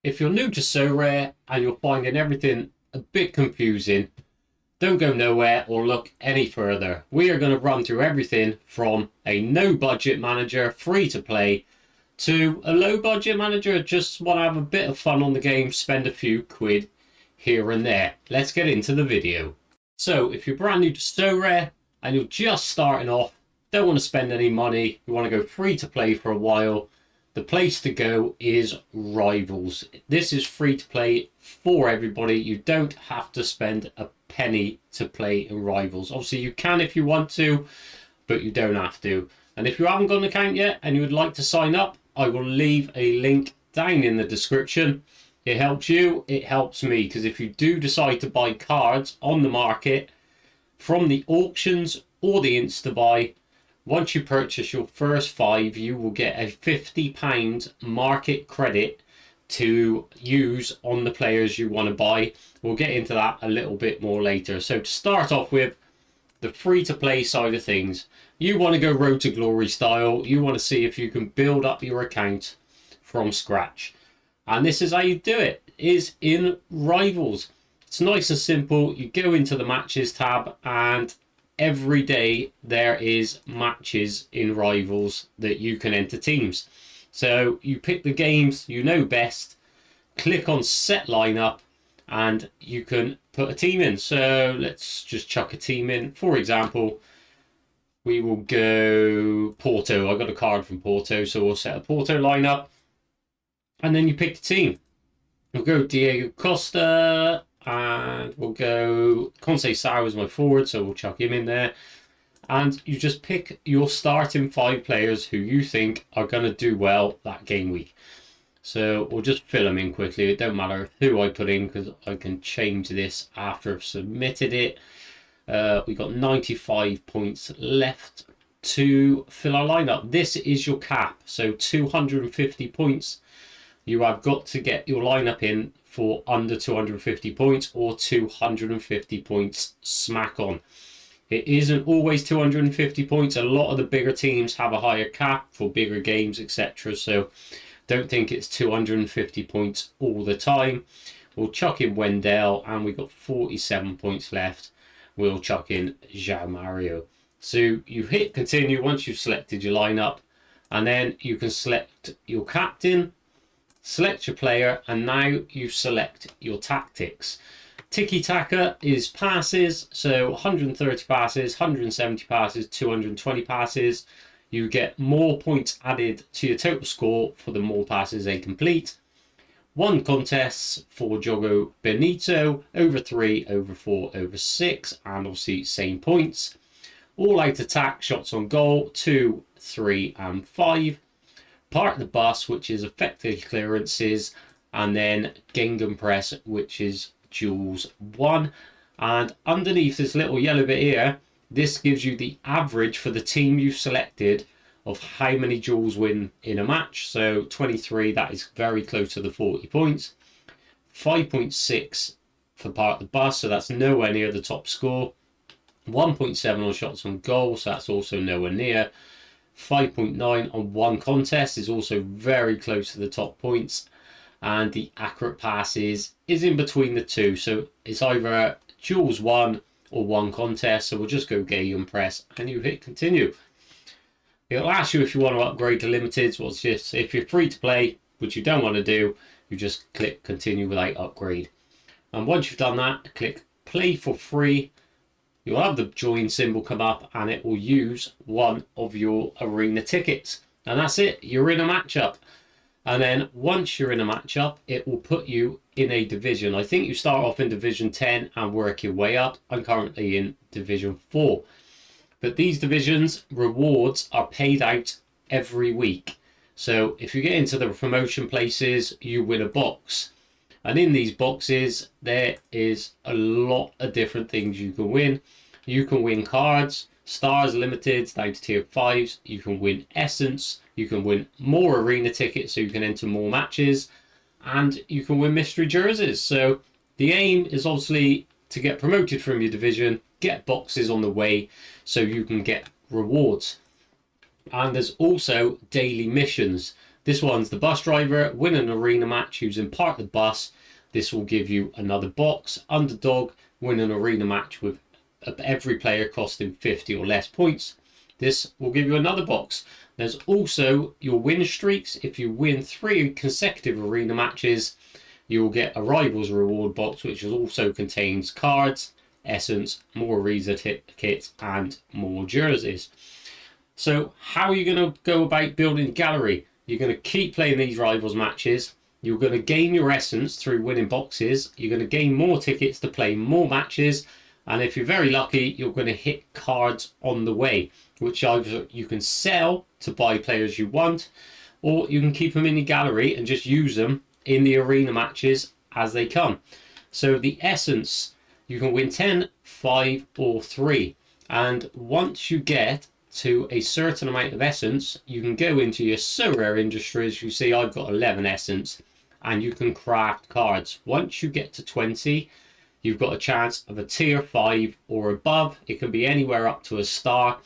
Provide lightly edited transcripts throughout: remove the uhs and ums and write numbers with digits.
If you're new to Sorare and you're finding everything a bit confusing, don't go nowhere or look any further. We are going to run through everything from a no budget manager, free to play, to a low budget manager, just want to have a bit of fun on the game, spend a few quid here and there. Let's get into the video. So if you're brand new to Sorare and you're just starting off, don't want to spend any money, you want to go free to play for a while, the place to go is Rivals. This is free to play for everybody. You don't have to spend a penny to play in Rivals. Obviously you can if you want to, but you don't have to. And if you haven't got an account yet and you would like to sign up, I will leave a link down in the description. It helps you, it helps me, because if you do decide to buy cards on the market from the auctions or the Instabuy, once you purchase your first 5, you will get a £50 market credit to use on the players you want to buy. We'll get into that a little bit more later. So to start off with, the free-to-play side of things, you want to go Road to Glory style. You want to see if you can build up your account from scratch. And this is how you do it, is in Rivals. It's nice and simple. You go into the Matches tab, and every day there is matches in Rivals that you can enter teams. So you pick the games you know best, click on Set Lineup, and you can put a team in. So let's just chuck a team in. For example, we will go Porto. I got a card from Porto, so we'll set a Porto lineup. And then you pick the team. We'll go Diego Costa, and we'll go Conceição as my forward, so we'll chuck him in there. And you just pick your starting 5 players who you think are going to do well that game week. So we'll just fill them in quickly. It don't matter who I put in, because I can change this after I've submitted it. We got 95 points left to fill our lineup. This is your cap, so 250 points. You have got to get your lineup in for under 250 points or 250 points smack on. It isn't always 250 points. A lot of the bigger teams have a higher cap for bigger games, etc. So don't think it's 250 points all the time. We'll chuck in Wendell, and we've got 47 points left. We'll chuck in João Mario. So you hit continue once you've selected your lineup, and then you can select your captain, select your player, and now you select your tactics. Tiki-taka is passes, so 130 passes, 170 passes, 220 passes. You get more points added to your total score for the more passes they complete. 1 contests for Jogo Benito, over 3, over 4, over 6, and obviously same points. All out attack, shots on goal, 2, 3, and 5. Part of the bus, which is effective clearances, and then Gegenpress, which is duels 1. And underneath this little yellow bit here, this gives you the average for the team you've selected of how many duels win in a match. So 23, that is very close to the 40 points. 5.6 for part of the bus, so that's nowhere near the top score. 1.7 on shots on goal, so that's also nowhere near. 5.9 on 1 contest is also very close to the top points. And the accurate passes is in between the two, so it's either duels 1 or 1 contest. So we'll just go Gegenpress, and you hit continue. It'll ask you if you want to upgrade to limiteds. Well, it's just if you're free to play, which you don't want to do, you just click continue without upgrade. And once you've done that, click play for free. You'll have the join symbol come up, and it will use one of your arena tickets. And that's it, you're in a matchup. And then once you're in a matchup, it will put you in a division. I think you start off in Division 10 and work your way up. I'm currently in Division 4. But these divisions, rewards are paid out every week. So if you get into the promotion places, you win a box. And in these boxes, there is a lot of different things you can win. You can win cards, stars limited down to tier 5s. You can win essence. You can win more arena tickets so you can enter more matches. And you can win mystery jerseys. So the aim is obviously to get promoted from your division, get boxes on the way so you can get rewards. And there's also daily missions. This one's the bus driver. Win an arena match using part of the bus. This will give you another box. Underdog. Win an arena match with every player costing 50 or less points. This will give you another box. There's also your win streaks. If you win 3 consecutive arena matches, you will get a Rivals reward box, which also contains cards, essence, more arena kits, and more jerseys. So how are you going to go about building a gallery? You're going to keep playing these Rivals matches. You're going to gain your essence through winning boxes. You're going to gain more tickets to play more matches. And if you're very lucky, you're going to hit cards on the way, which either you can sell to buy players you want, or you can keep them in your gallery and just use them in the arena matches as they come. So the essence, you can win 10, 5, or 3. And once you get to a certain amount of essence, you can go into your Sorare industries. You see I've got 11 essence, and you can craft cards. Once you get to 20, you've got a chance of a tier 5 or above. It can be anywhere up to a star.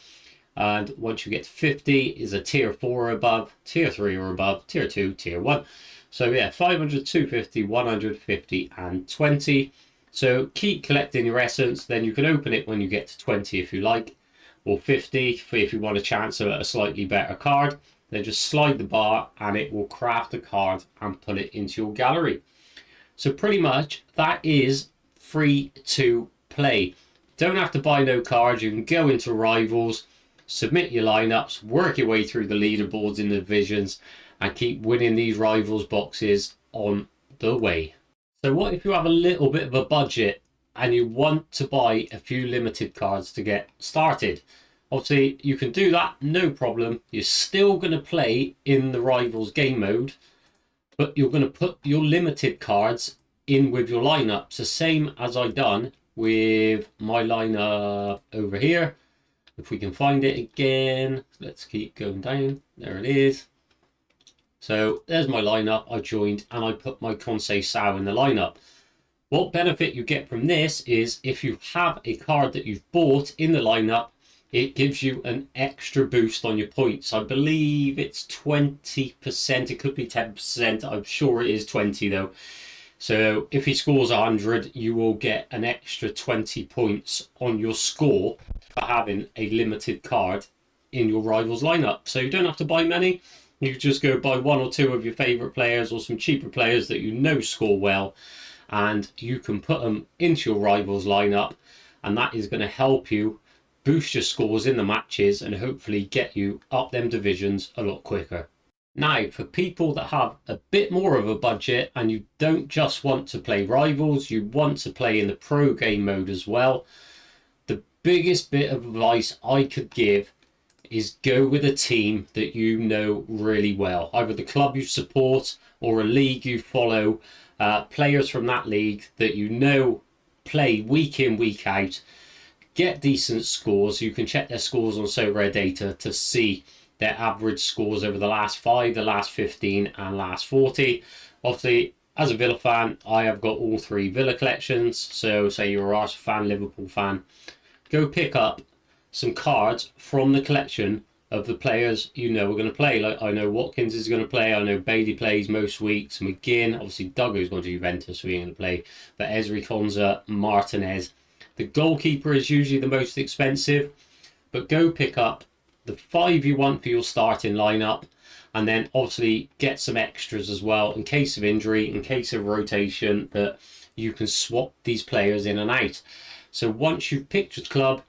And once you get to 50 is a tier 4 or above, tier 3 or above, tier 2, tier 1. So yeah, 500, 250, 150, and 20. So keep collecting your essence. Then you can open it when you get to 20 if you like, or 50 if you want a chance at a slightly better card. Then just slide the bar and it will craft a card and put it into your gallery. So pretty much that is free to play. Don't have to buy no cards. You can go into Rivals, submit your lineups, work your way through the leaderboards in the divisions, and keep winning these Rivals boxes on the way. So what if you have a little bit of a budget and you want to buy a few limited cards to get started? Obviously you can do that, no problem. You're still going to play in the Rivals game mode, but you're going to put your limited cards in with your lineups, the same as I done with my lineup over here. If we can find it again, let's keep going down. There it is. So there's my lineup. I joined and I put my Conseil Sao in the lineup. What benefit you get from this is if you have a card that you've bought in the lineup, it gives you an extra boost on your points. I believe it's 20%. It could be 10%. I'm sure it is 20 though. So if he scores 100, you will get an extra 20 points on your score for having a limited card in your Rivals lineup. So you don't have to buy many. You just go buy 1 or 2 of your favourite players or some cheaper players that you know score well, and you can put them into your Rivals lineup, and that is going to help you boost your scores in the matches and hopefully get you up them divisions a lot quicker. Now, for people that have a bit more of a budget and you don't just want to play Rivals, you want to play in the pro game mode as well, the biggest bit of advice I could give is go with a team that you know really well, either the club you support or a league you follow, players from that league that you know play week in, week out, get decent scores. You can check their scores on Sorare data to see their average scores over the last 5, the last 15 and last 40. Obviously, as a Villa fan, I have got all 3 Villa collections. So say you're a Arsenal fan, Liverpool fan, go pick up some cards from the collection of the players you know are going to play. Like I know Watkins is going to play, I know Bailey plays most weeks, McGinn, obviously Duggo's going to Juventus, so he's going to play, but Ezri Konza, Martinez. The goalkeeper is usually the most expensive, but go pick up the 5 you want for your starting lineup, and then obviously get some extras as well in case of injury, in case of rotation, that you can swap these players in and out. So once you've picked your club,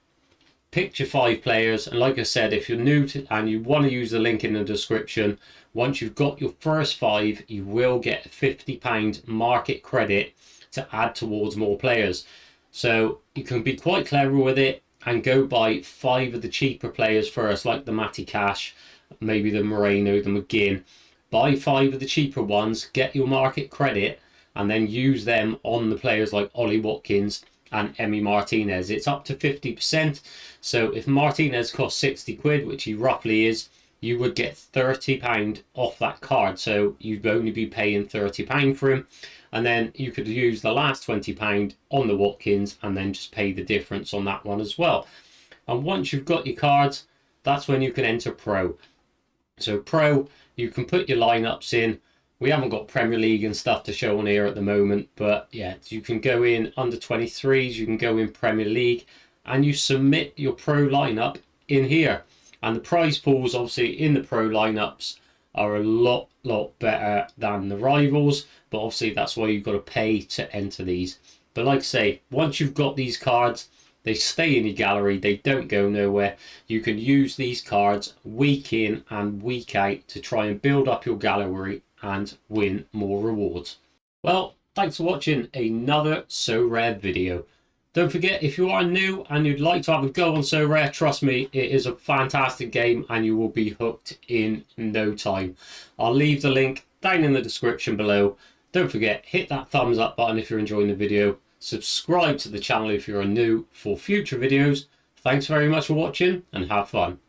pick your 5 players, and like I said, if you're new to and you want to use the link in the description, once you've got your first 5, you will get £50 market credit to add towards more players. So you can be quite clever with it and go buy 5 of the cheaper players first, like the Matty Cash, maybe the Moreno, the McGinn. Buy 5 of the cheaper ones, get your market credit, and then use them on the players like Ollie Watkins and Emi Martinez. It's up to 50%. So if Martinez costs 60 quid, which he roughly is, you would get £30 off that card. So you'd only be paying £30 for him. And then you could use the last £20 on the Watkins and then just pay the difference on that one as well. And once you've got your cards, that's when you can enter pro. So Pro, you can put your lineups in. We haven't got Premier League and stuff to show on here at the moment, but yeah, you can go in under 23s, you can go in Premier League, and you submit your Pro lineup in here. And the prize pools, obviously, in the Pro lineups are a lot better than the Rivals, but obviously that's why you've got to pay to enter these. But like I say, once you've got these cards, they stay in your gallery, they don't go nowhere. You can use these cards week in and week out to try and build up your gallery and win more rewards. Well, thanks for watching another Sorare video. Don't forget, if you are new and you'd like to have a go on Sorare, trust me, it is a fantastic game and you will be hooked in no time. I'll leave the link down in the description below. Don't forget, hit that thumbs up button if you're enjoying the video. Subscribe to the channel if you're new for future videos. Thanks very much for watching and have fun.